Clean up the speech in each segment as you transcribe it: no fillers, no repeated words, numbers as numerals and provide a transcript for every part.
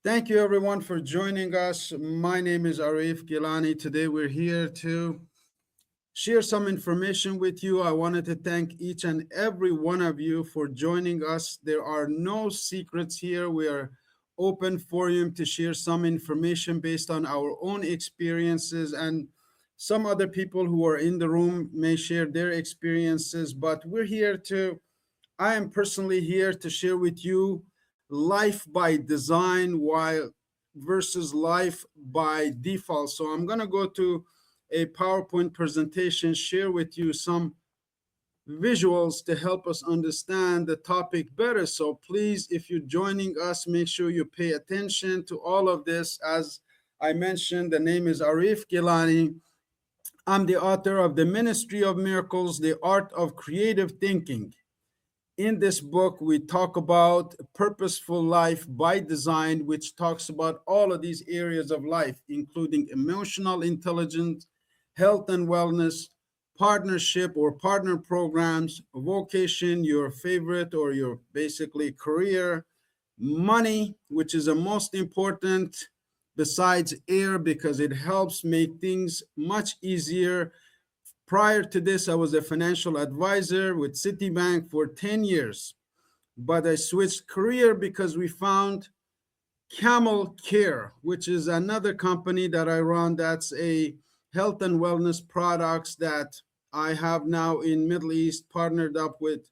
Thank you everyone for joining us. My name is Arif Gilany. Today we're here to share some information with you. I wanted to thank each and every one of you for joining us. There are no secrets here. We are open for you to share some information based on our own experiences, and some other people who are in the room may share their experiences, but I am personally here to share with you life by design while versus life by default. So I'm going to go to a PowerPoint presentation, share with you some visuals to help us understand the topic better. So please, if you're joining us, make sure you pay attention to all of this. As I mentioned, the name is Arif Gilany. I'm the author of The Ministry of Miracles, The Art of Creative Thinking. In this book, we talk about purposeful life by design, which talks about all of these areas of life, including emotional intelligence, health and wellness, partnership or partner programs, vocation, your favorite or your basically career, money, which is the most important besides air because it helps make things much easier. Prior to this, I was a financial advisor with Citibank for 10 years, but I switched career because we found Camel Care, which is another company that I run. That's a health and wellness products that I have now in Middle East, partnered up with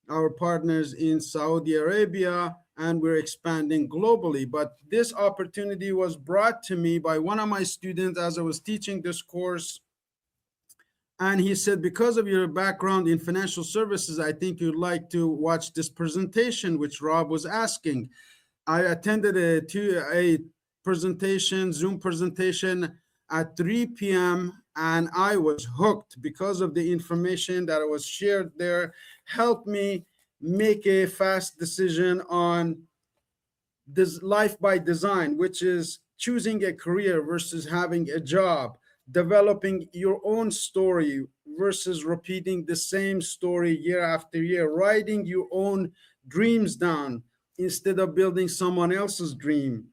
our partners in Saudi Arabia, and we're expanding globally. But this opportunity was brought to me by one of my students as I was teaching this course. And he said, because of your background in financial services, I think you'd like to watch this presentation, which Rob was asking. I attended a presentation, Zoom presentation at 3 p.m. and I was hooked because of the information that was shared there, helped me make a fast decision on this life by design, which is choosing a career versus having a job, developing your own story versus repeating the same story year after year, writing your own dreams down instead of building someone else's dream,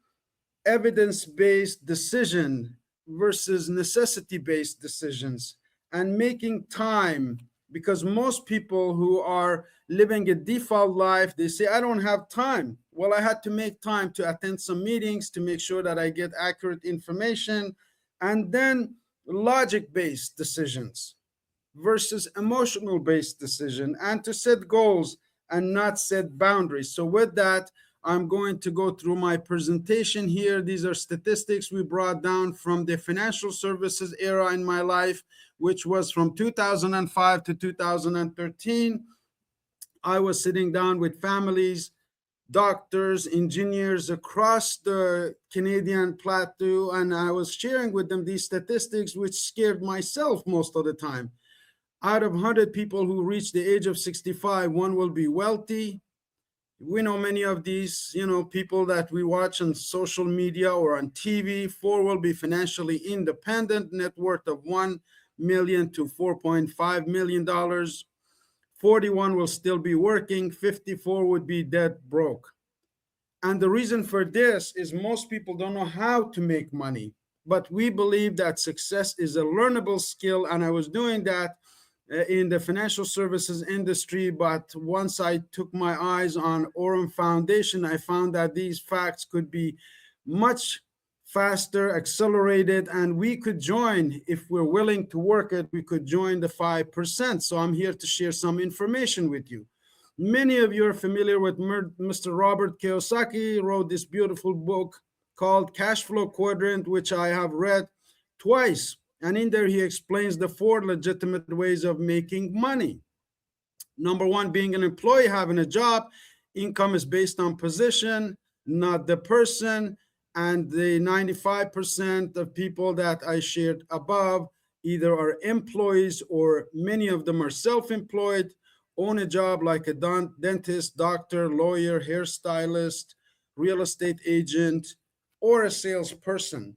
evidence-based decision versus necessity-based decisions, and making time, because most people who are living a default life, they say, I don't have time. Well, I had to make time to attend some meetings to make sure that I get accurate information, and then logic-based decisions versus emotional-based decision, and to set goals and not set boundaries. So with that, I'm going to go through my presentation here. These are statistics we brought down from the financial services era in my life, which was from 2005 to 2013. I was sitting down with families, doctors, engineers across the Canadian plateau, and I was sharing with them these statistics, which scared myself most of the time. Out of 100 people who reach the age of 65, one will be wealthy. We know many of these, people that we watch on social media or on TV. 4 will be financially independent, net worth of $1 million to $4.5 million. 41 will still be working, 54 would be dead broke. And the reason for this is most people don't know how to make money, but we believe that success is a learnable skill, and I was doing that in the financial services industry. But once I took my eyes on Aurum Foundation, I found that these facts could be much faster, accelerated, and we could join, if we're willing to work it, we could join the 5%. So I'm here to share some information with you. Many of you are familiar with Mr. Robert Kiyosaki. He wrote this beautiful book called Cash Flow Quadrant, which I have read twice. And in there, he explains the 4 legitimate ways of making money. Number 1, being an employee, having a job. Income is based on position, not the person. And the 95% of people that I shared above either are employees or many of them are self-employed, own a job like a dentist, doctor, lawyer, hairstylist, real estate agent, or a salesperson.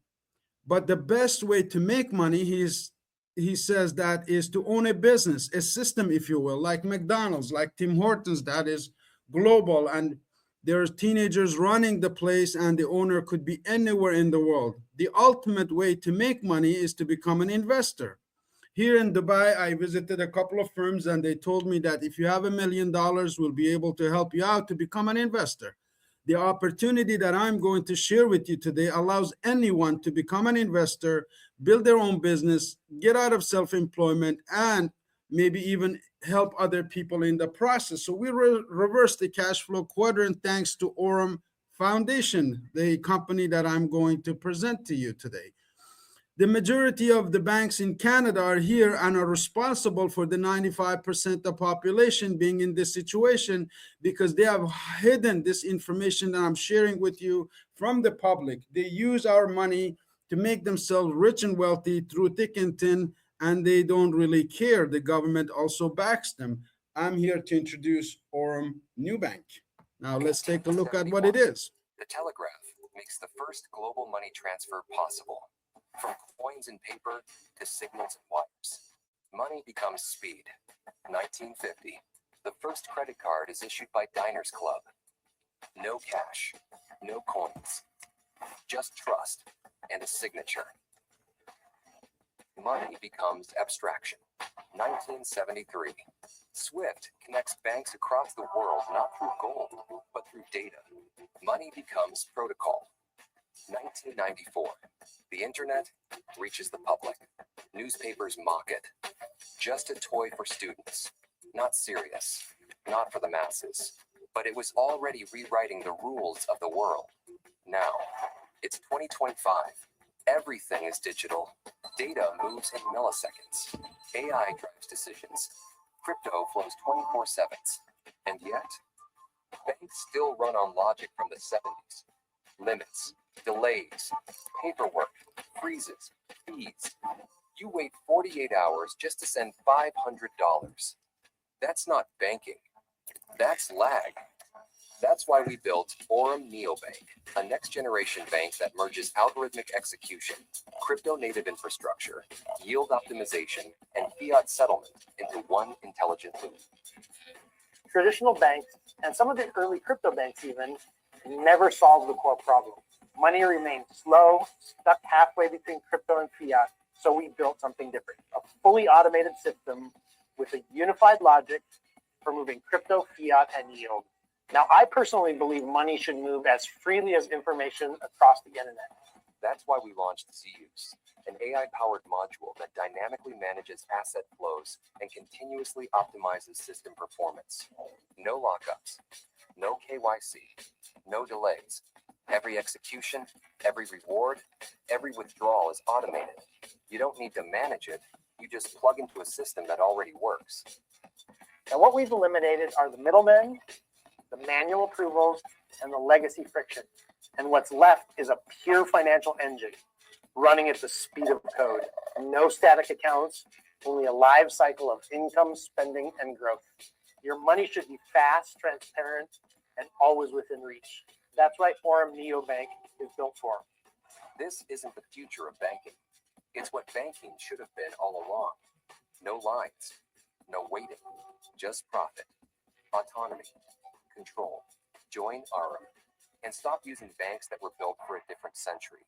But the best way to make money, he says, that is to own a business, a system, if you will, like McDonald's, like Tim Hortons, that is global. And There are teenagers running the place, and the owner could be anywhere in the world. The ultimate way to make money is to become an investor. Here in Dubai, I visited a couple of firms, and they told me that if you have $1 million, we'll be able to help you out to become an investor. The opportunity that I'm going to share with you today allows anyone to become an investor, build their own business, get out of self-employment, and maybe even help other people in the process. So we reverse the cash flow quadrant thanks to Aurum Foundation, the company that I'm going to present to you today. The majority of the banks in Canada are here and are responsible for the 95% of the population being in this situation, because they have hidden this information that I'm sharing with you from the public. They use our money to make themselves rich and wealthy through thick and thin, and they don't really care. The government also backs them. I'm here to introduce Aurum Neobank. Now let's take a look at what it is. The telegraph makes the first global money transfer possible. From coins and paper to signals and wires, money becomes speed. 1950, the first credit card is issued by Diners Club. No cash, no coins, just trust and a signature. Money becomes abstraction. 1973, SWIFT connects banks across the world not through gold, but through data. Money becomes protocol. 1994, the internet reaches the public. Newspapers mock it. Just a toy for students. Not serious. Not for the masses. But it was already rewriting the rules of the world. Now, it's 2025. Everything is digital. Data moves in milliseconds. AI drives decisions. Crypto flows 24/7. And yet, banks still run on logic from the 70s. Limits, delays, paperwork, freezes, fees. You wait 48 hours just to send $500. That's not banking. That's lag. That's why we built Aurum Neobank, a next-generation bank that merges algorithmic execution, crypto-native infrastructure, yield optimization, and fiat settlement into one intelligent loop. Traditional banks, and some of the early crypto banks even, never solved the core problem. Money remained slow, stuck halfway between crypto and fiat, so we built something different. A fully automated system with a unified logic for moving crypto, fiat, and yield. Now, I personally believe money should move as freely as information across the internet. That's why we launched Zuse, an AI-powered module that dynamically manages asset flows and continuously optimizes system performance. No lockups, no KYC, no delays. Every execution, every reward, every withdrawal is automated. You don't need to manage it. You just plug into a system that already works. And what we've eliminated are the middlemen, the manual approvals, and the legacy friction. And what's left is a pure financial engine running at the speed of code. No static accounts, only a live cycle of income, spending, and growth. Your money should be fast, transparent, and always within reach. That's what Aurum Neobank is built for. This isn't the future of banking. It's what banking should have been all along. No lines, no waiting, just profit, autonomy, control. Join Aurum and stop using banks that were built for a different century.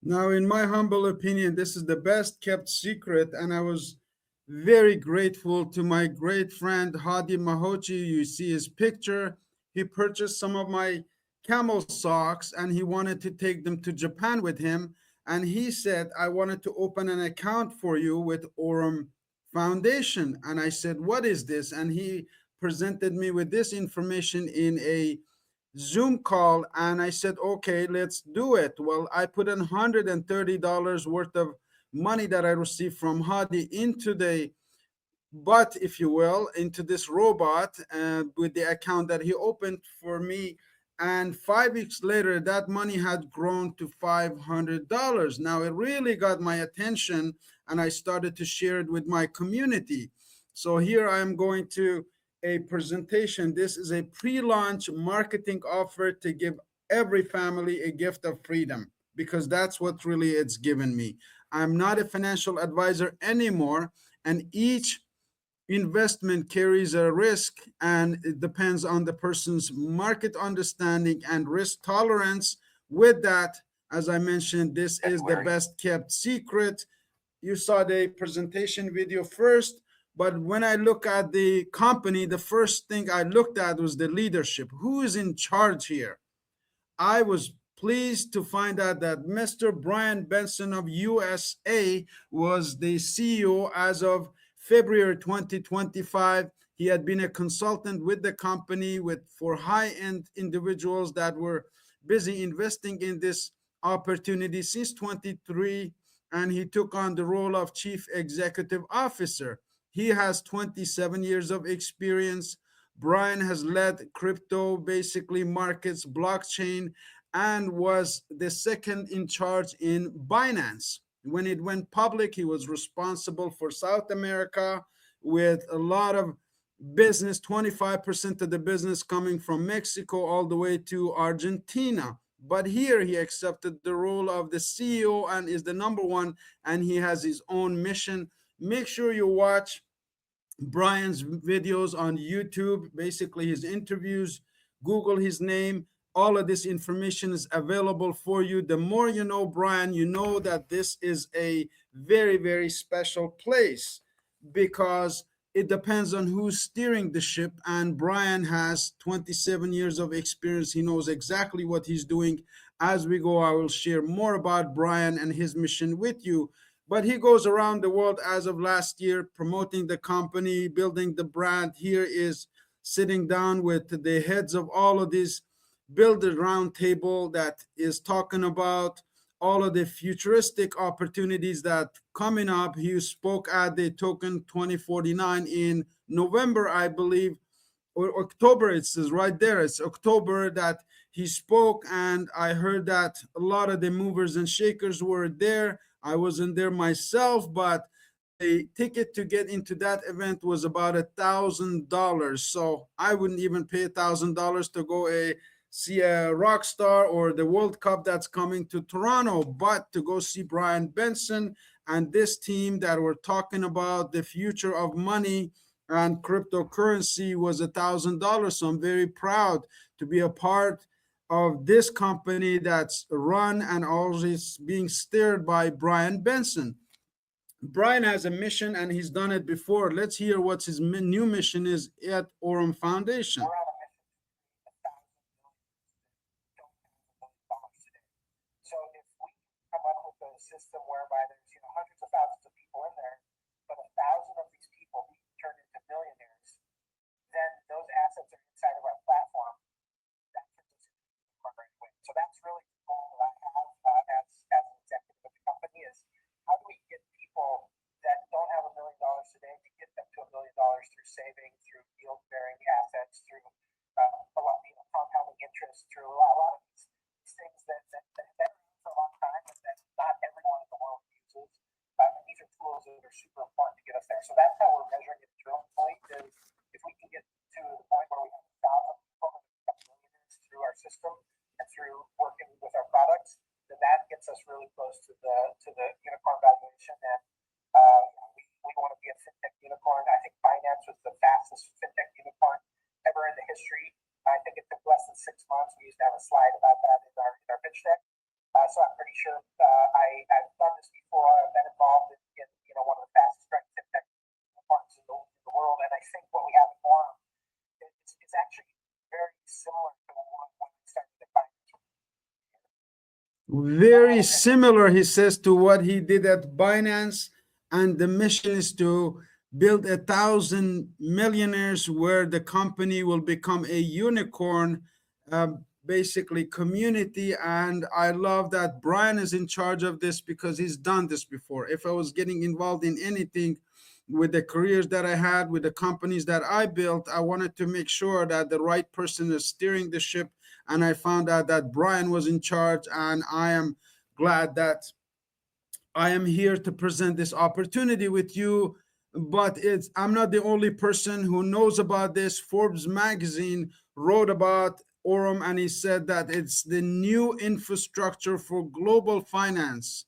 Now, in my humble opinion, this is the best kept secret, and I was very grateful to my great friend Hadi Mahochi. You see his picture. He purchased some of my camel socks, and he wanted to take them to Japan with him. And he said, I wanted to open an account for you with Aurum Foundation. And I said, what is this? And he presented me with this information in a Zoom call, and I said, okay, let's do it. Well, I put in $130 worth of money that I received from Hadi into the butt, if you will, into this robot with the account that he opened for me. And 5 weeks later, that money had grown to $500. Now, it really got my attention, and I started to share it with my community. So here I am going to a presentation. This is a pre-launch marketing offer to give every family a gift of freedom, because that's what really it's given me. I'm not a financial advisor anymore, and each investment carries a risk, and it depends on the person's market understanding and risk tolerance. With that, as I mentioned, this is the best kept secret. You saw the presentation video first, but when I look at the company, the first thing I looked at was the leadership. Who is in charge here? I was pleased to find out that Mr. Brian Benson of USA was the CEO as of February 2025. He had been a consultant with the company for high-end individuals that were busy investing in this opportunity since 23, and he took on the role of Chief Executive Officer. He has 27 years of experience. Brian has led crypto, basically markets, blockchain, and was the second in charge in Binance. When it went public, he was responsible for South America with a lot of business, 25% of the business coming from Mexico all the way to Argentina. But here he accepted the role of the CEO and is the number one, and he has his own mission. Make sure you watch Brian's videos on YouTube, basically his interviews. Google his name. All of this information is available for you. The more you know Brian, you know that this is a very, very special place, because it depends on who's steering the ship. And Brian has 27 years of experience. He knows exactly what he's doing. As we go, I will share more about Brian and his mission with you. But he goes around the world as of last year, promoting the company, building the brand. Here is sitting down with the heads of all of these, build a round table that is talking about all of the futuristic opportunities that coming up. He spoke at the Token 2049 in November, I believe, or October. It says right there, it's October that he spoke, and I heard that a lot of the movers and shakers were there. I wasn't there myself, but the ticket to get into that event was about $1,000. So I wouldn't even pay $1,000 to go see a rock star or the World Cup that's coming to Toronto, but to go see Brian Benson and this team that were talking about the future of money and cryptocurrency was $1,000. So I'm very proud to be a part of this company that's run and always being steered by Brian Benson. Brian has a mission and he's done it before. Let's hear what his new mission is at Aurum Foundation. So if we come up with a system whereby there's hundreds of thousands of people in there, but 1,000 of these people we turn into millionaires, then those assets are inside of our platform. That turns us into a unicorn right away. So that's really the goal that I have as an executive of the company is how do we get people that don't have $1 million today to get them to $1 million through saving, through yield-bearing assets, through a lot of compounding interest, through a lot of these things that for a long time and that not everyone in the world uses. These are tools that are super important to get us there. So that's how we're measuring it. The point is if we can get to the point where we have 1,000 people that become millionaires through our system and through working with our products, then that gets us really close to the unicorn valuation. And we want to be a fintech unicorn. I think Binance was the fastest fintech unicorn ever in the history. I think it took less than 6 months. We used to have a slide about that in our pitch deck. So I'm pretty sure I've done this before. I've been involved in one of the fastest growing fintech unicorns in the world. And I think what we have in Aurum is actually very similar to when we started the Binance. Very similar, he says, to what he did at Binance. And the mission is to build 1,000 millionaires where the company will become a unicorn, basically community. And I love that Brian is in charge of this because he's done this before. If I was getting involved in anything with the careers that I had, with the companies that I built, I wanted to make sure that the right person is steering the ship. And I found out that Brian was in charge, and I am glad that I am here to present this opportunity with you. But I'm not the only person who knows about this. Forbes magazine wrote about Aurum, and he said that it's the new infrastructure for global finance.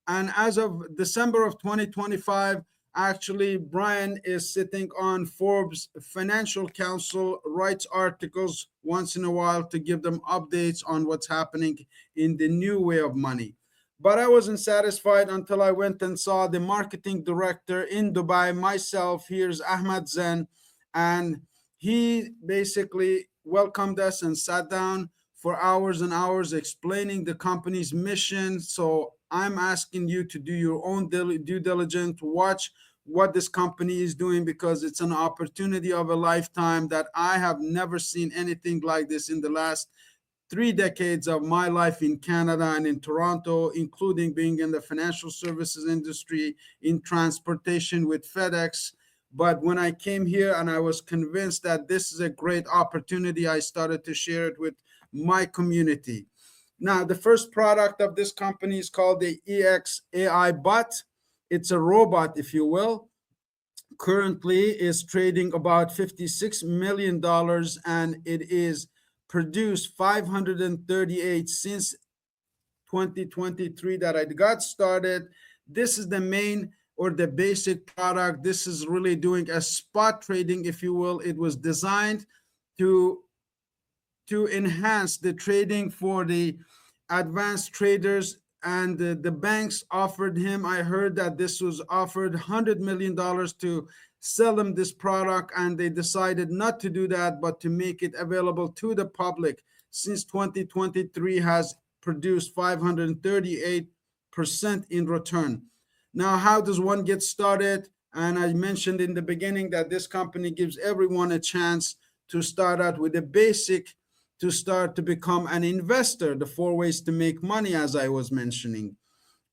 And as of December of 2025, Actually, Brian is sitting on Forbes Financial Council, writes articles once in a while to give them updates on what's happening in the new way of money. But I wasn't satisfied until I went and saw the marketing director in Dubai myself. Here's Ahmad Zen, and he basically welcomed us and sat down for hours and hours explaining the company's mission. So I'm asking you to do your own due diligence, watch what this company is doing, because it's an opportunity of a lifetime that I have never seen anything like this in the last 3 decades of my life in Canada and in Toronto, including being in the financial services industry, in transportation with FedEx. But when I came here and I was convinced that this is a great opportunity, I started to share it with my community. Now, the first product of this company is called the EXAI Bot. It's a robot, if you will. Currently is trading about $56 million, and it is produced 538 since 2023 that I got started. This is the main or the basic product. This is really doing a spot trading, if you will. It was designed to enhance the trading for the advanced traders, and the banks offered him, I heard that this was offered $100 million to sell them this product, and they decided not to do that, but to make it available to the public. Since 2023 has produced 538% in return. Now, how does one get started? And I mentioned in the beginning that this company gives everyone a chance to start out with a basic, to start to become an investor, the 4 ways to make money, as I was mentioning.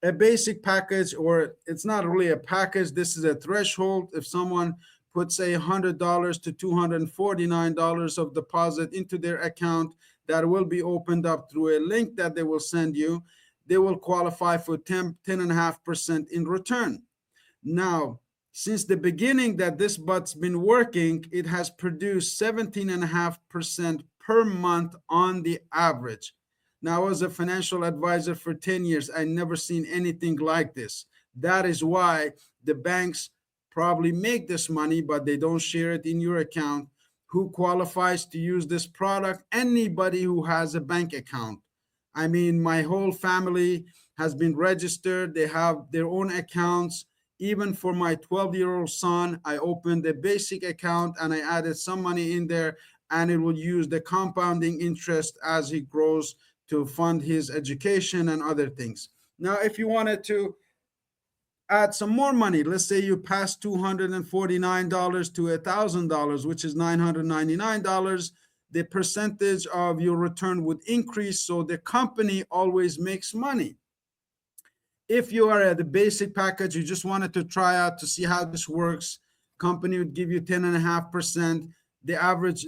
A basic package, or it's not really a package, this is a threshold. If someone puts $100 to $249 of deposit into their account, that will be opened up through a link that they will send you, they will qualify for 10.5% in return. Now, since the beginning that this bot's been working, it has produced 17.5% per month on the average. Now, I was a financial advisor for 10 years. I never seen anything like this. That is why the banks probably make this money, but they don't share it in your account. Who qualifies to use this product? Anybody who has a bank account. I mean, my whole family has been registered. They have their own accounts. Even for my 12-year-old son, I opened a basic account and I added some money in there, and it will use the compounding interest as he grows to fund his education and other things. Now, if you wanted to add some more money, let's say you pass $249 to $1,000, which is $999, the percentage of your return would increase, so the company always makes money. If you are at the basic package, you just wanted to try out to see how this works, company would give you 10.5%. The average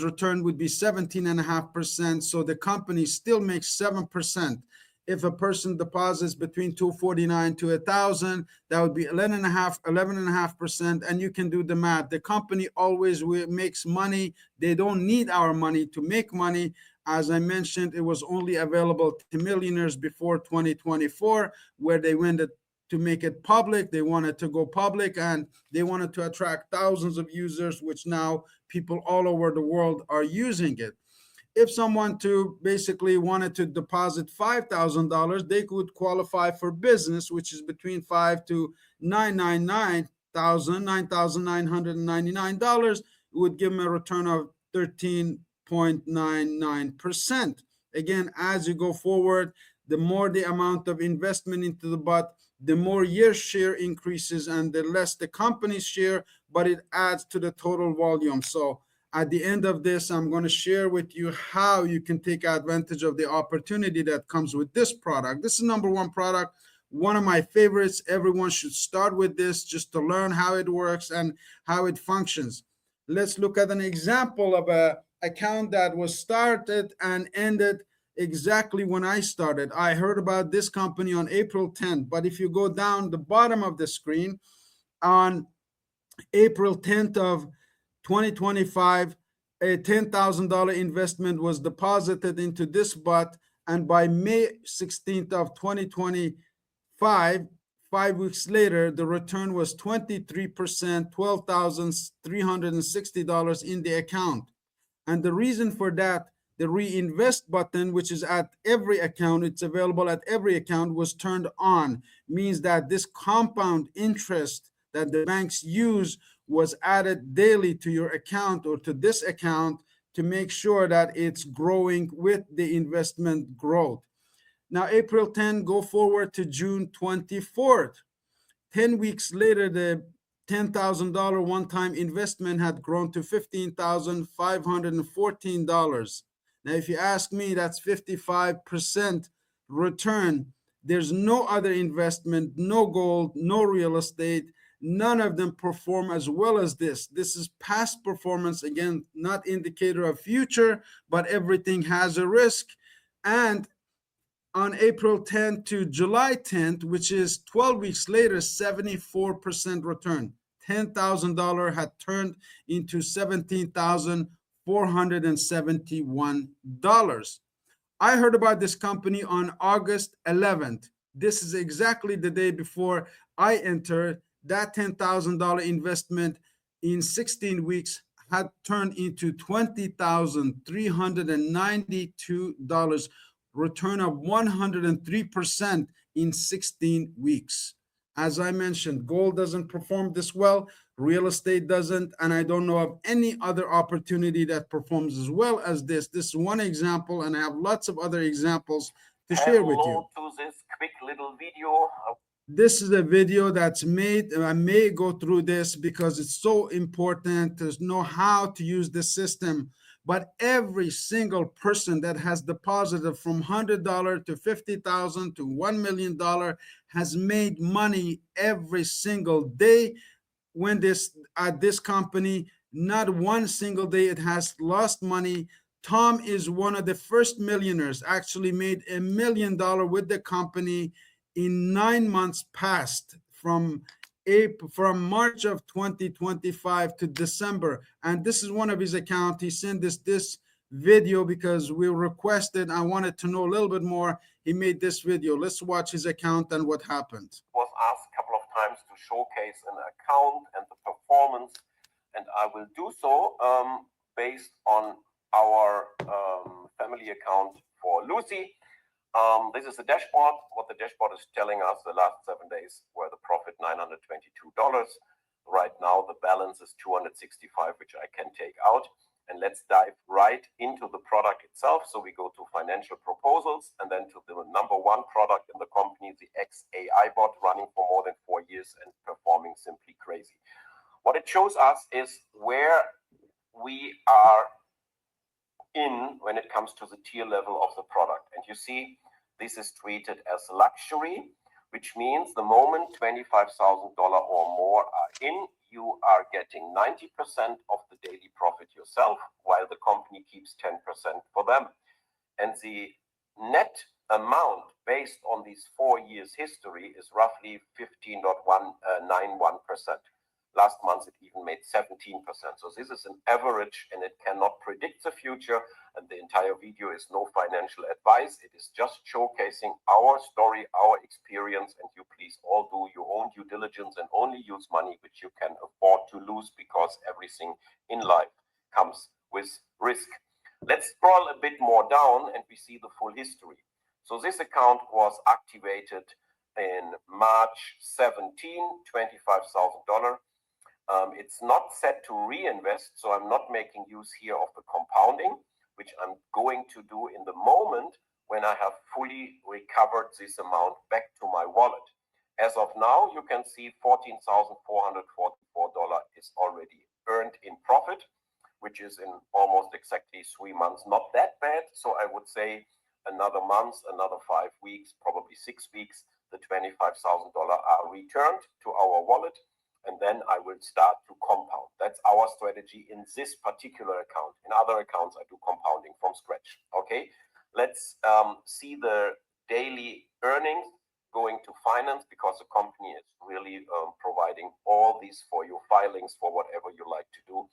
return would be 17.5%. So the company still makes 7%. If a person deposits between $249 to $1,000, that would be 11.5%. And you can do the math. The company always makes money. They don't need our money to make money. As I mentioned, it was only available to millionaires before 2024, where they went to make it public. They wanted to go public, and they wanted to attract thousands of users, which now people all over the world are using it. If someone to basically wanted to deposit $5,000, they could qualify for business, which is between $5,000 to $9,999. It would give them a return of 13.99%. Again, as you go forward, the more the amount of investment into the bot, the more your share increases and the less the company's share, but it adds to the total volume. So at the end of this, I'm going to share with you how you can take advantage of the opportunity that comes with this product. This is number one product, one of my favorites. Everyone should start with this just to learn how it works and how it functions. Let's look at an example of an account that was started and ended exactly when I started. I heard about this company on April 10th, but if you go down the bottom of the screen, on April 10th of 2025, a $10,000 investment was deposited into this bot, and by May 16th of 2025, 5 weeks later, the return was 23%, $12,360 in the account. And the reason for that, the reinvest button, which is at every account, it's available at every account, was turned on. Means that this compound interest that the banks use was added daily to your account or to this account to make sure that it's growing with the investment growth. Now, April 10, go forward to June 24th. 10 weeks later, the $10,000 one-time investment had grown to $15,514. Now, if you ask me, that's 55% return. There's no other investment, no gold, no real estate. None of them perform as well as this. This is past performance, again, not indicator of future, but everything has a risk. And on April 10th to July 10th, which is 12 weeks later, 74% return. $10,000 had turned into $17,471. I heard about this company on August 11th. This is exactly the day before I entered. That $10,000 investment in 16 weeks had turned into $20,392. Return of 103% in 16 weeks. As I mentioned, gold doesn't perform this well, real estate doesn't, and I don't know of any other opportunity that performs as well as this. This is one example, and I have lots of other examples to share with you. To this quick little video. This is a video that's made. I may go through this because it's so important to know how to use the system. But every single person that has deposited from $100 to $50,000 to $1 million has made money every single day. When this at this company, not one single day it has lost money. Tom is one of the first millionaires, actually made $1 million with the company in 9 months past, from March of 2025 to December. And this is one of his accounts. He sent us this video because we requested, I wanted to know a little bit more. He made this video. Let's watch his account and what happened. Was asked a couple of times to showcase an account and the performance, and I will do so based on our family account for Lucy. This is the dashboard. What the dashboard is telling us, the last 7 days were the profit $922. Right now the balance is $265, which I can take out. And let's dive right into the product itself. So we go to financial proposals and then to the number one product in the company, the XAI bot, running for more than 4 years and performing simply crazy. What it shows us is where we are in when it comes to the tier level of the product. And you see, this is treated as luxury, which means the moment $25,000 or more are in, you are getting 90% of the daily profit yourself, while the company keeps 10% for them. And the net amount based on these 4 years history is roughly 15.191%. Last month, it even made 17%. So this is an average and it cannot predict the future. And the entire video is no financial advice. It is just showcasing our story, our experience. And you please all do your own due diligence and only use money which you can afford to lose, because everything in life comes with risk. Let's scroll a bit more down and we see the full history. So this account was activated in March 17, $25,000. It's not set to reinvest, so I'm not making use here of the compounding, which I'm going to do in the moment when I have fully recovered this amount back to my wallet. As of now, you can see $14,444 is already earned in profit, which is in almost exactly 3 months. Not that bad. So I would say another month, another 5 weeks, probably 6 weeks, the $25,000 are returned to our wallet. And then I will start to compound. That's our strategy in this particular account. In other accounts, I do compounding from scratch. Okay, let's see the daily earnings going to finance, because the company is really providing all these for your filings for whatever you like to do.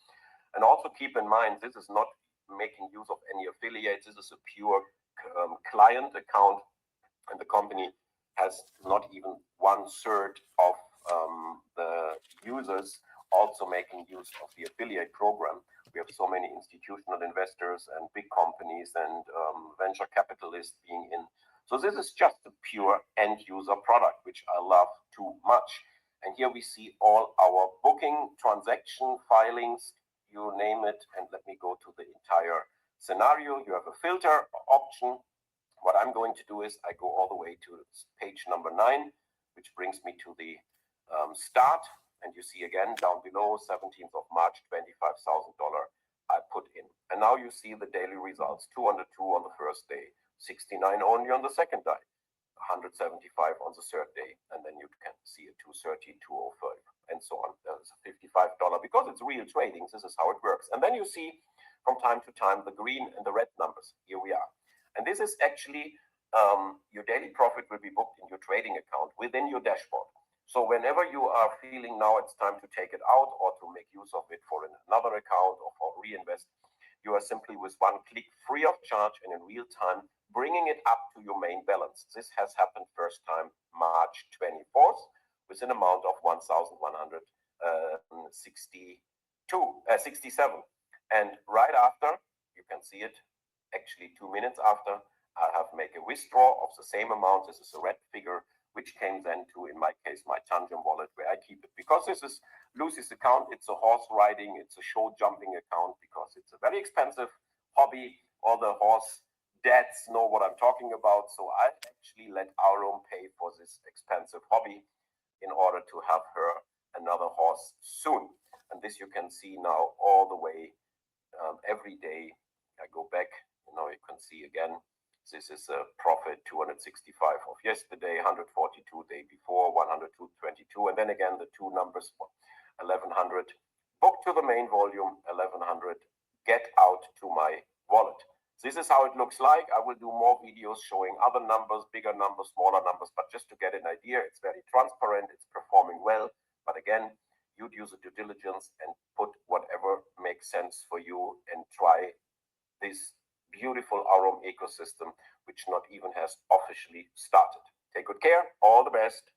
And also keep in mind, this is not making use of any affiliates. This is a pure client account, and the company has not even 1/3 of the users also making use of the affiliate program. We have so many institutional investors and big companies and venture capitalists being in. So this is just a pure end user product, which I love too much. And here we see all our booking, transaction, filings, you name it. And let me go to the entire scenario. You have a filter option. What I'm going to do is I go all the way to page number 9, which brings me to the start. And you see again down below, 17th of March, $25,000 I put in. And now you see the daily results, 202 on the first day, 69 only on the second day, 175 on the third day. And then you can see a 230, 205, and so on. There's a $55 because it's real trading. This is how it works. And then you see from time to time the green and the red numbers. Here we are. And this is actually your daily profit will be booked in your trading account within your dashboard. So whenever you are feeling now it's time to take it out or to make use of it for another account or for reinvest, you are simply with one click free of charge and in real time bringing it up to your main balance. This has happened first time March 24th with an amount of 1,167. And right after, you can see it, actually 2 minutes after, I have made a withdrawal of the same amount. This is a red figure, which came then to, in my case, my Tangent wallet where I keep it. Because this is Lucy's account, it's a horse riding, it's a show jumping account because it's a very expensive hobby. All the horse dads know what I'm talking about. So I actually let Aurum pay for this expensive hobby in order to have her another horse soon. And this you can see now all the way every day. I go back, you can see again. This is a profit 265 of yesterday, 142 day before, 122, and then again the two numbers, 1100 book to the main volume, 1100 get out to my wallet. This is how it looks like. I will do more videos showing other numbers, bigger numbers, smaller numbers, but just to get an idea, it's very transparent, it's performing well. But again, you'd use a due diligence and put whatever makes sense for you and try this beautiful Aurum ecosystem, which not even has officially started. Take good care. All the best.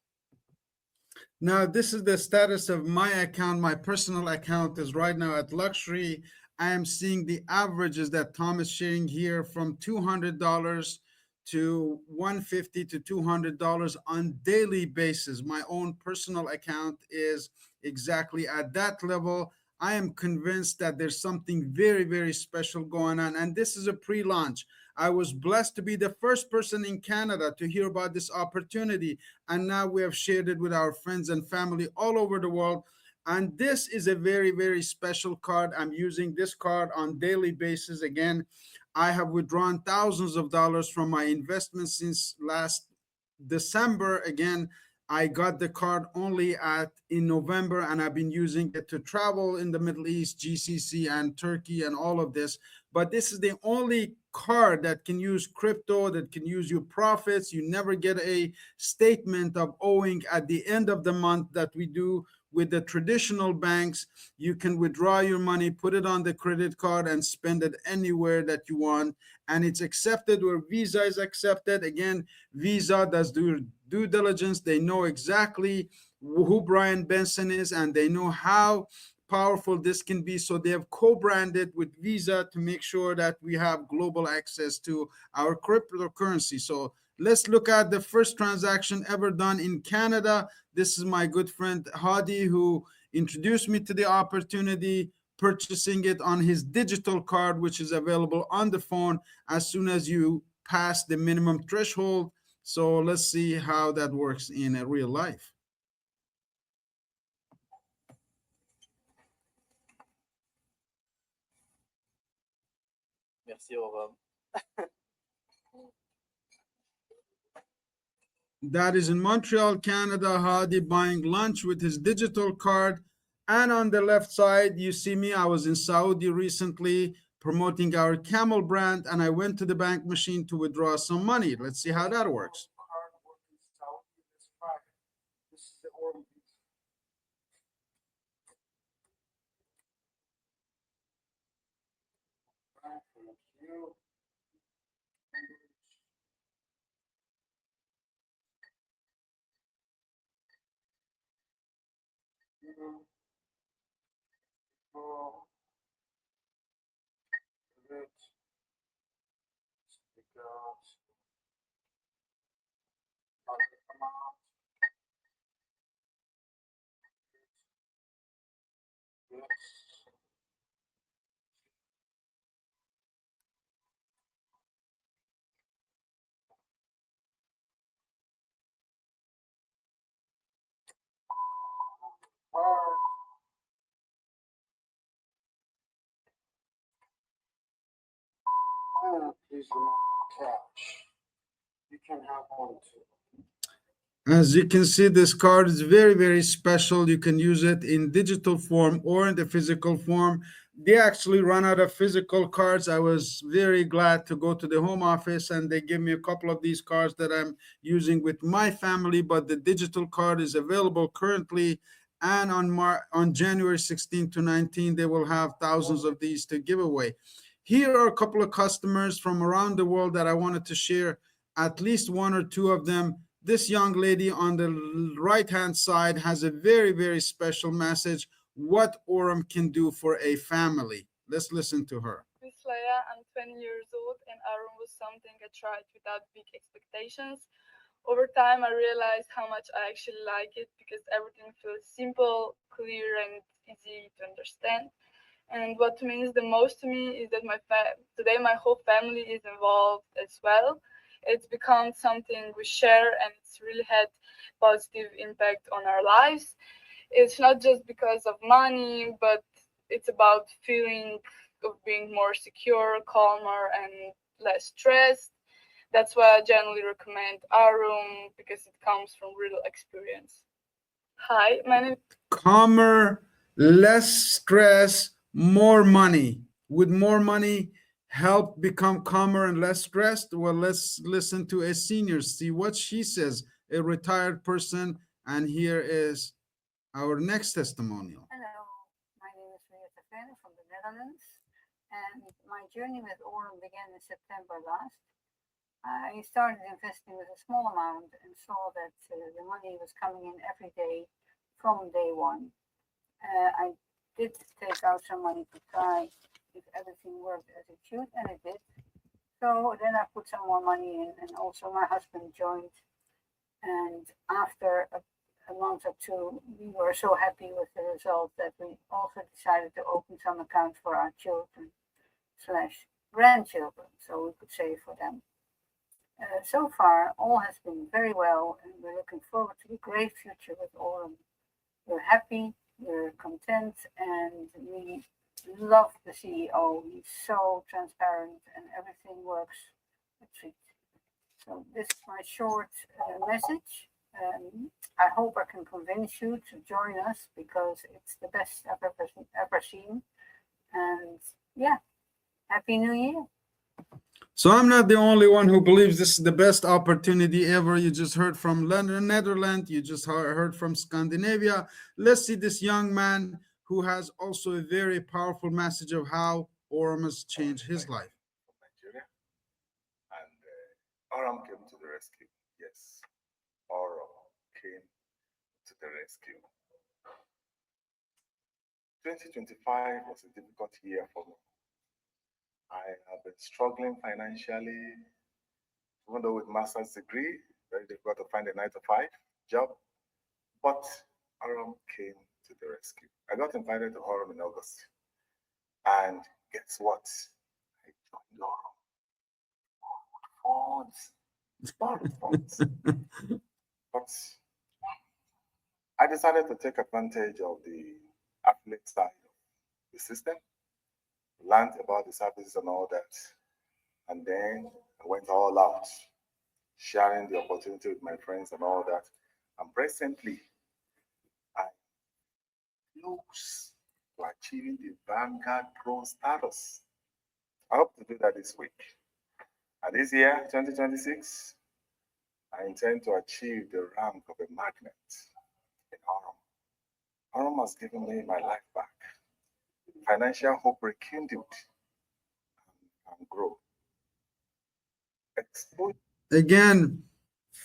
Now, this is the status of my account. My personal account is right now at luxury. I am seeing the averages that Tom is sharing here from $200 to $150 to $200 on daily basis. My own personal account is exactly at that level. I am convinced that there's something very, very special going on. And this is a pre-launch. I was blessed to be the first person in Canada to hear about this opportunity. And now we have shared it with our friends and family all over the world. And this is a very, very special card. I'm using this card on daily basis. Again, I have withdrawn thousands of dollars from my investments since last December. Again, I got the card only in November, and I've been using it to travel in the Middle East, GCC, and Turkey, and all of this. But this is the only card that can use crypto, that can use your profits. You never get a statement of owing at the end of the month that we do with the traditional banks. You can withdraw your money, put it on the credit card, and spend it anywhere that you want. And it's accepted where Visa is accepted. Again, Visa does due diligence. They know exactly who Brian Benson is, and they know how powerful this can be. So they have co-branded with Visa to make sure that we have global access to our cryptocurrency. So let's look at the first transaction ever done in Canada. This is my good friend Hadi, who introduced me to the opportunity, purchasing it on his digital card, which is available on the phone as soon as you pass the minimum threshold. So let's see how that works in a real life. Merci, Aurum. That is in Montreal, Canada, Hadi buying lunch with his digital card. And on the left side, you see me. I was in Saudi recently promoting our Camel brand, and I went to the bank machine to withdraw some money. Let's see how that works. This is the Aurum. Thank you. You can have one too. As you can see, this card is very, very special. You can use it in digital form or in the physical form. They actually run out of physical cards. I was very glad to go to the home office and they give me a couple of these cards that I'm using with my family, but the digital card is available currently. And on January 16 to 19, they will have thousands of these to give away. Here are a couple of customers from around the world that I wanted to share, at least one or two of them. This young lady on the right-hand side has a very, very special message, what Aurum can do for a family. Let's listen to her. Miss Leia, I'm 20 years old and Aurum was something I tried without big expectations. Over time, I realized how much I actually like it because everything feels simple, clear, and easy to understand. And what means the most to me is that today my whole family is involved as well. It's become something we share, and it's really had positive impact on our lives. It's not just because of money, but it's about feeling of being more secure, calmer, and less stressed. That's why I generally recommend Aurum because it comes from real experience. Hi, my name. Calmer, less stress, more money. Would more money help become calmer and less stressed? Well, let's listen to a senior, see what she says, a retired person. And here is our next testimonial. Hello, my name is Rita from the Netherlands, and my journey with Aurum began in September last. I started investing with a small amount and saw that the money was coming in every day from day one. I did take out some money to try if everything worked as it should, and it did. So then I put some more money in, and also my husband joined. And after a month or two, we were so happy with the result that we also decided to open some accounts for our children/grandchildren, so we could save for them. So far, all has been very well, and we're looking forward to a great future with Aurum. We're happy, we're content, and we love the CEO. He's so transparent, and everything works a treat. So this is my short message. I hope I can convince you to join us because it's the best I've ever seen. And yeah, Happy New Year. So I'm not the only one who believes this is the best opportunity ever. You just heard from Netherlands. You just heard from Scandinavia. Let's see this young man who has also a very powerful message of how Aurum has changed his life. Nigeria, and Aurum came to the rescue. Yes, Aurum came to the rescue. 2025 was a difficult year for me. I have been struggling financially, even though with master's degree, very difficult to find a 9-to-5 job. But Aurum came to the rescue. I got invited to Aurum in August. And guess what? I joined Aurum. Funds. But I decided to take advantage of the affiliate side of the system, learned about the services and all that, and then I went all out, sharing the opportunity with my friends and all that. And presently, I'm close to achieving the Vanguard Pro status. I hope to do that this week. And this year, 2026, I intend to achieve the rank of a magnet in Aurum. Aurum has given me my life back. Financial hope rekindled and grow. Again,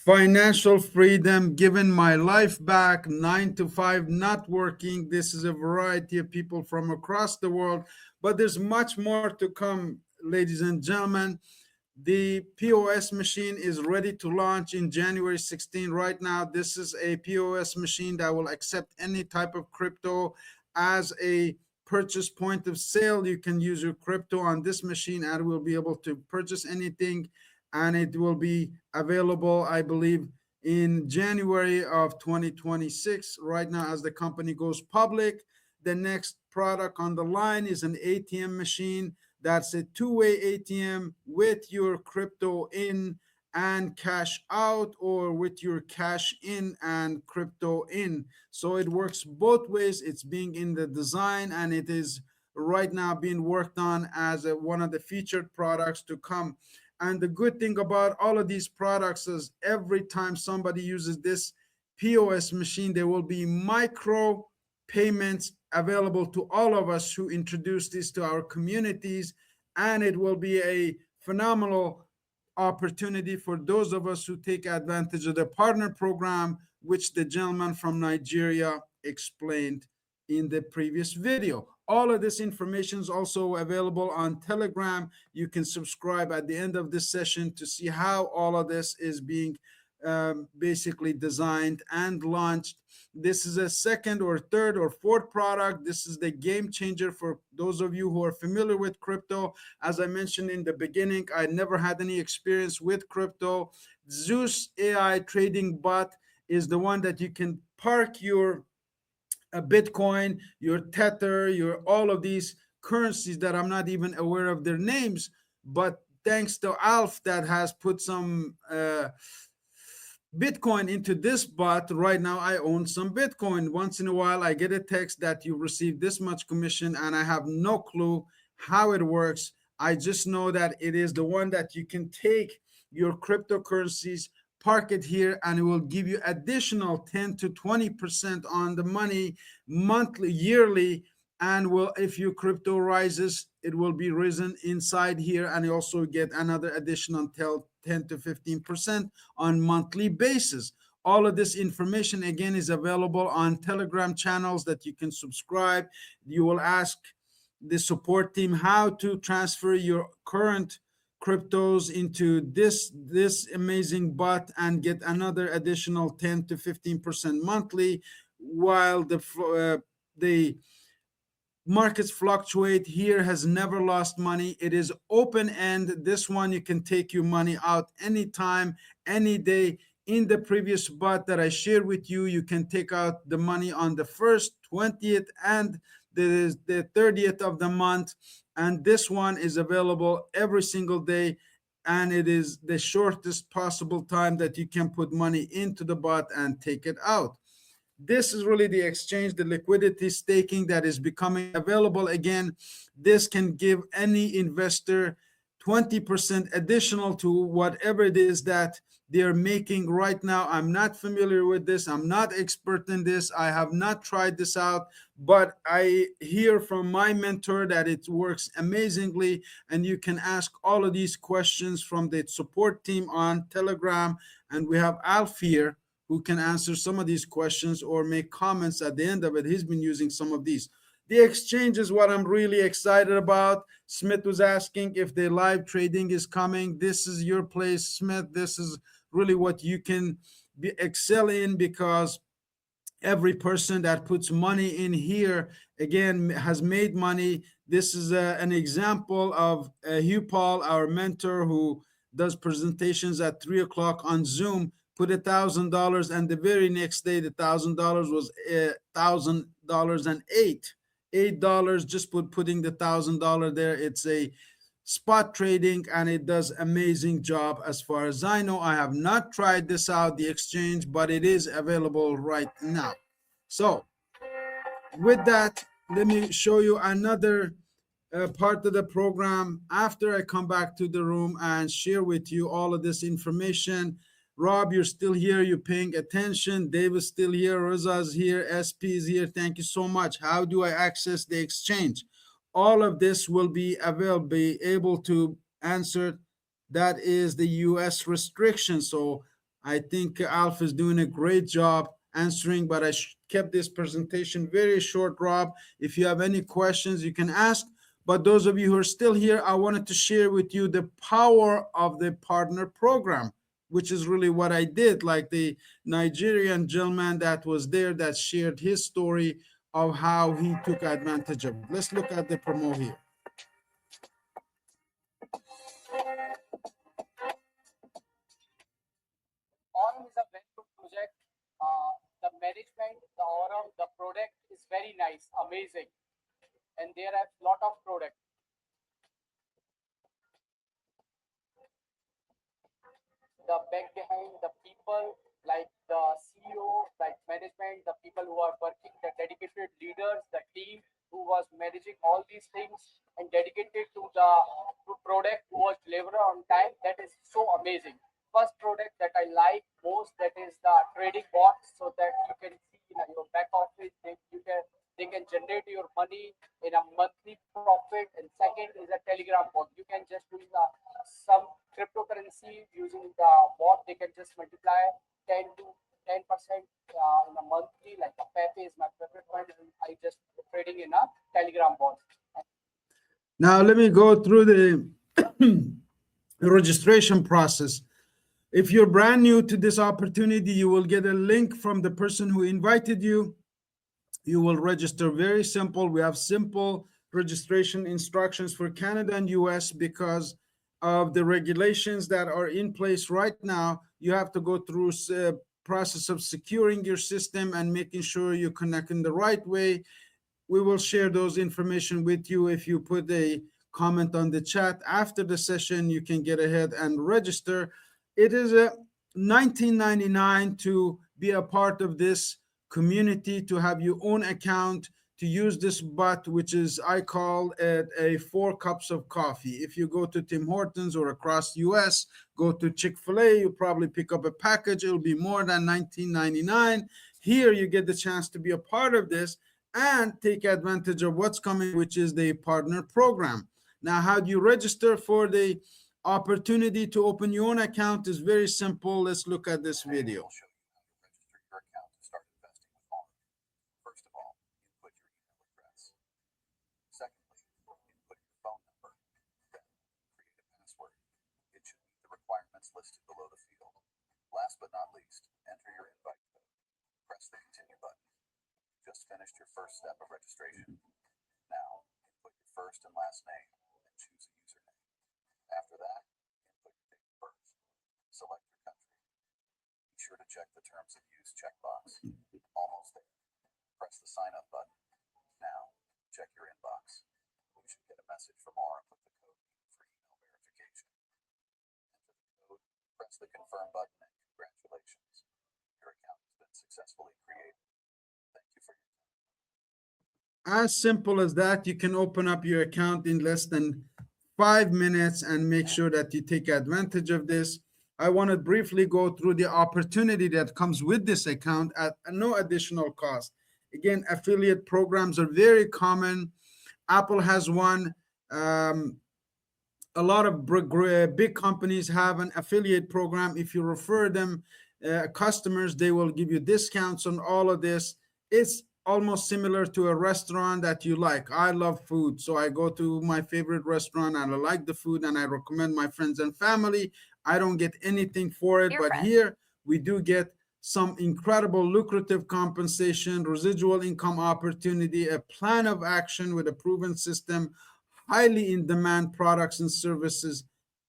financial freedom, giving my life back, 9 to 5, not working. This is a variety of people from across the world, but there's much more to come, ladies and gentlemen. The POS machine is ready to launch in January 16. Right now, this is a POS machine that will accept any type of crypto as a purchase point of sale. You can use your crypto on this machine and will be able to purchase anything, and it will be available, I believe, in January of 2026. Right now, as the company goes public, the next product on the line is an ATM machine. That's a two-way ATM with your crypto in and cash out, or with your cash in and crypto in. So it works both ways. It's being in the design, and it is right now being worked on as one of the featured products to come. And the good thing about all of these products is every time somebody uses this POS machine, there will be micro payments available to all of us who introduce this to our communities, and it will be a phenomenal opportunity for those of us who take advantage of the partner program, which the gentleman from Nigeria explained in the previous video. All of this information is also available on Telegram. You can subscribe at the end of this session to see how all of this is being basically designed and launched. This is a second or third or fourth product. This is the game changer for those of you who are familiar with crypto. As I mentioned in the beginning, I never had any experience with crypto. Zeus AI trading bot is the one that you can park your Bitcoin, your Tether, your all of these currencies that I'm not even aware of their names, but thanks to Alf that has put some Bitcoin into this bot. Right now, I own some Bitcoin. Once in a while, I get a text that you received this much commission, and I have no clue how it works. I just know that it is the one that you can take your cryptocurrencies, park it here, and it will give you additional 10 to 20% on the money monthly, yearly. And will, if your crypto rises, it will be risen inside here, and you also get another additional 10 to 15% on monthly basis. All of this information again is available on Telegram channels that you can subscribe. You will ask the support team how to transfer your current cryptos into this amazing bot and get another additional 10 to 15% monthly, while the markets fluctuate. Here has never lost money. It is open end. This one you can take your money out anytime, any day. In the previous bot that I shared with you, you can take out the money on the 1st, 20th, and the 30th of the month. And this one is available every single day, and it is the shortest possible time that you can put money into the bot and take it out. This is really the exchange, the liquidity staking that is becoming available again. This can give any investor 20% additional to whatever it is that they're making right now. I'm not familiar with this. I'm not expert in this. I have not tried this out, but I hear from my mentor that it works amazingly. And you can ask all of these questions from the support team on Telegram. And we have Alf here who can answer some of these questions or make comments at the end of it. He's been using some of these. The exchange is what I'm really excited about. Smith was asking if the live trading is coming. This is your place, Smith. This is really what you can excel in, because every person that puts money in here, again, has made money. This is an example of Hugh Paul, our mentor, who does presentations at 3 o'clock on Zoom, put $1,000, and the very next day, the $1,000 was $1,000 and $8 just putting the $1,000 there. It's a spot trading, and it does amazing job as far as I know. I have not tried this out, the exchange, but it is available right now. So with that, let me show you another part of the program after I come back to the room and share with you all of this information. Rob, you're still here. You're paying attention. Dave is still here. Rosa's here. SP is here. Thank you so much. How do I access the exchange? All of this will be able to answer. That is the US restriction. So I think Alf is doing a great job answering, but I kept this presentation very short, Rob. If you have any questions, you can ask. But those of you who are still here, I wanted to share with you the power of the partner program, which is really what I did. Like the Nigerian gentleman that was there that shared his story of how he took advantage of it. Let's look at the promo here. Aurum is a very good project. The management, the Aurum, the product is very nice, amazing, and there are a lot of products. The back behind the people, like the CEO, like management, the people who are working, the dedicated leaders, the team who was managing all these things and dedicated to the product who was delivered on time. That is so amazing. First product that I like most, that is the trading box, so that you can see in your back office, they can generate your money in a monthly profit. And second is a Telegram bot. You can just do some cryptocurrency using the bot. They can just multiply 10% in a monthly. Like a Pepe is my favorite one, and I just trading in a Telegram bot. Now let me go through the registration process. If you're brand new to this opportunity, you will get a link from the person who invited you. You will register. Very simple. We have simple registration instructions for Canada and US because of the regulations that are in place right now. You have to go through a process of securing your system and making sure you connect in the right way. We will share those information with you. If you put a comment on the chat after the session, you can get ahead and register. It is a $19.99 to be a part of this community, to have your own account, to use this bot, which is, I call it a 4 cups of coffee. If you go to Tim Hortons or across the US, go to Chick-fil-A, you probably pick up a package. It'll be more than $19.99. Here you get the chance to be a part of this and take advantage of what's coming, which is the partner program. Now, how do you register for the opportunity to open your own account? Is very simple. Let's look at this video. I'll show you how to register your account to start investing with Aurum. First of all, input your email address. Secondly, input your phone number. Then create a password. It should meet the requirements listed below the field. Last but not least, enter your invite code. Press the continue button. Just finished your first step of registration. Now, input your first and last name and choose a username. After that, input your date of birth. Select your country. Be sure to check the terms of use checkbox. Almost there. Press the sign up button. Now, check your inbox. You should get a message from Aurum with the code for email verification. Enter the code, press the confirm button, and congratulations. Your account has been successfully created. Thank you for your time. As simple as that. You can open up your account in less than 5 minutes and make sure that you take advantage of this. I want to briefly go through the opportunity that comes with this account at no additional cost. Again, affiliate programs are very common. Apple has one. A lot of big companies have an affiliate program. If you refer them customers, they will give you discounts on all of this. It's almost similar to a restaurant that you like. I love food, so I go to my favorite restaurant and I like the food and I recommend my friends and family. I don't get anything for it, but here we do get some incredible lucrative compensation, residual income opportunity, a plan of action with a proven system, highly in demand products and services,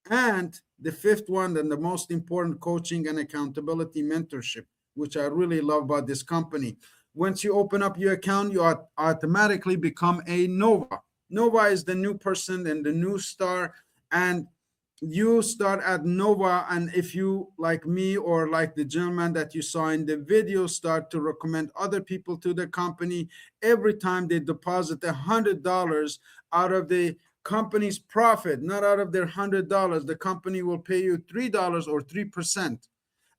and the fifth one and the most important, coaching and accountability mentorship, which I really love about this company. Once you open up your account, you automatically become a Nova. Nova is the new person and the new star, and you start at Nova. And if you, like me or like the gentleman that you saw in the video, start to recommend other people to the company, every time they deposit $100 out of the company's profit, not out of their $100, the company will pay you $3 or 3%.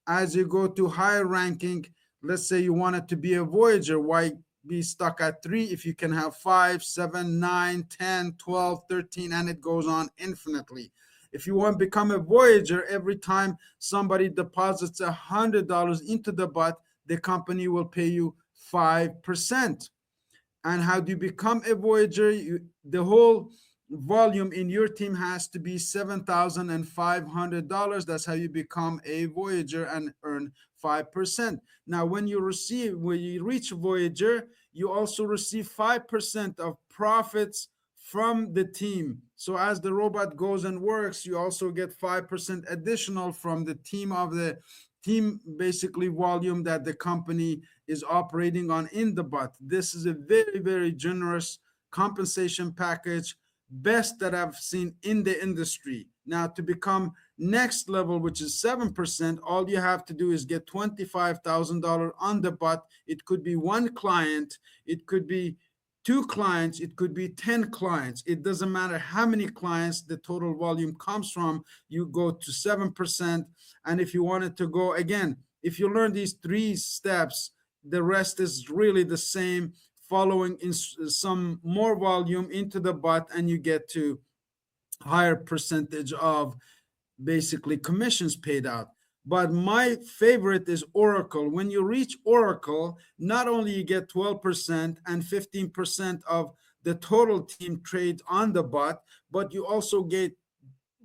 As you go to higher ranking, let's say you want it to be a Voyager, why be stuck at 3 if you can have 5, 7, 9, 10, 12, 13, and it goes on infinitely. If you want to become a voyager, every time somebody deposits $100 into the bot, the company will pay you 5%. And how do you become a voyager? The whole volume in your team has to be $7,500. That's how you become a voyager and earn 5%. Now, when you reach voyager, you also receive 5% of profits from the team. So as the robot goes and works, you also get 5% additional from the team basically volume that the company is operating on in the bot. This is a very, very generous compensation package, best that I've seen in the industry. Now, to become next level, which is 7%, all you have to do is get $25,000 on the bot. It could be one client, it could be 2 clients, it could be 10 clients. It doesn't matter how many clients the total volume comes from. You go to 7%. And if you wanted to go again, if you learn these 3 steps, the rest is really the same, following in some more volume into the bot, and you get to higher percentage of basically commissions paid out. But my favorite is Oracle. When you reach Oracle, not only you get 12% and 15% of the total team trade on the bot, but you also get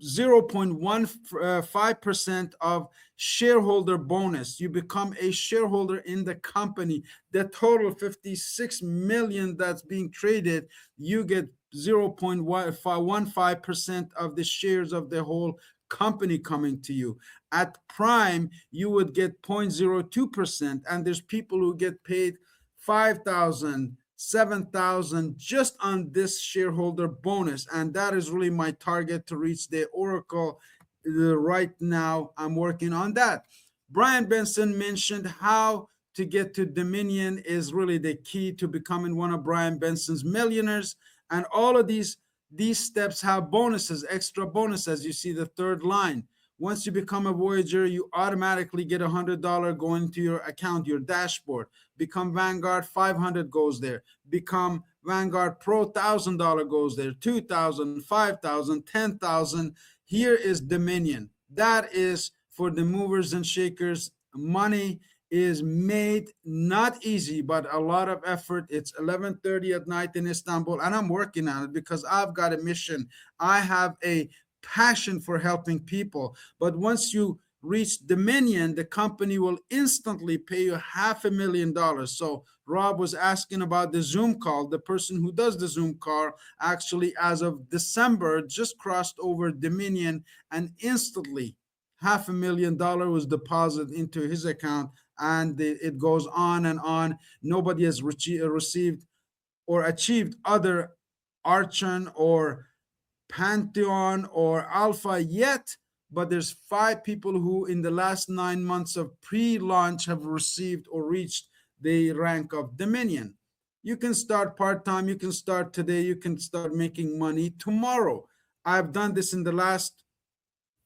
0.15% of shareholder bonus. You become a shareholder in the company. The total 56 million that's being traded, you get 0.15% of the shares of the whole company coming to you. At Prime, you would get 0.02%, and there's people who get paid 5,000, 7,000 just on this shareholder bonus. And that is really my target, to reach the Oracle. Right now, I'm working on that. Brian Benson mentioned how to get to Dominion is really the key to becoming one of Brian Benson's millionaires. And all of these steps have bonuses, extra bonuses. You see the third line. Once you become a voyager, you automatically get $100 going to your account, your dashboard. Become Vanguard, 500 goes there. Become Vanguard Pro, $1,000 goes there. 2,000, 5,000, 10,000. Here is Dominion. That is for the movers and shakers. Money is made not easy, but a lot of effort. It's 11:30 at night in Istanbul, and I'm working on it because I've got a mission. I have a passion for helping people. But once you reach Dominion, the company will instantly pay you $500,000. So Rob was asking about the Zoom call. The person who does the Zoom call actually, as of December, just crossed over Dominion, and instantly $500,000 was deposited into his account, and it goes on and on. Nobody has received or achieved other Archon or Pantheon or Alpha yet, but there's 5 people who in the last 9 months of pre-launch have received or reached the rank of Dominion. You can start part-time, you can start today, you can start making money tomorrow. I've done this in the last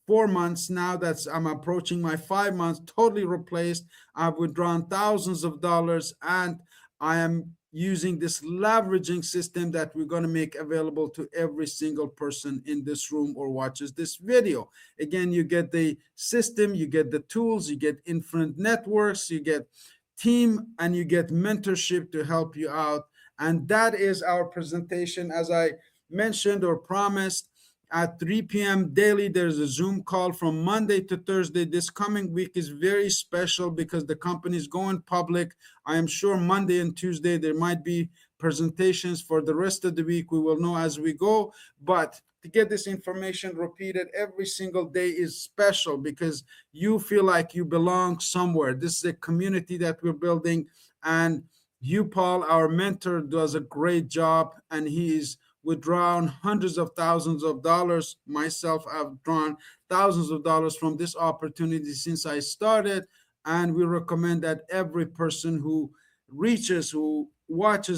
4 months now. I'm approaching my 5 months, totally replaced. I've withdrawn thousands of dollars, and I am using this leveraging system that we're going to make available to every single person in this room or watches this video. Again, you get the system, you get the tools, you get infinite networks, you get team, and you get mentorship to help you out. And that is our presentation. As I mentioned or promised, at 3 p.m. daily, there's a Zoom call from Monday to Thursday. This coming week is very special because the company is going public. I am sure Monday and Tuesday there might be presentations. For the rest of the week, we will know as we go. But to get this information repeated every single day is special because you feel like you belong somewhere. This is a community that we're building, and Hugh Paul, our mentor, does a great job, and he is withdrawn hundreds of thousands of dollars. Myself, I've drawn thousands of dollars from this opportunity since I started, and we recommend that every person who watches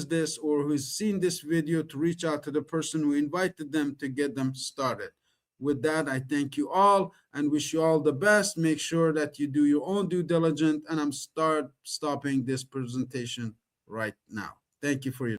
this or who's seen this video to reach out to the person who invited them to get them started. With that, I thank you all and wish you all the best. Make sure that you do your own due diligence, and I'm stopping this presentation right now. Thank you for your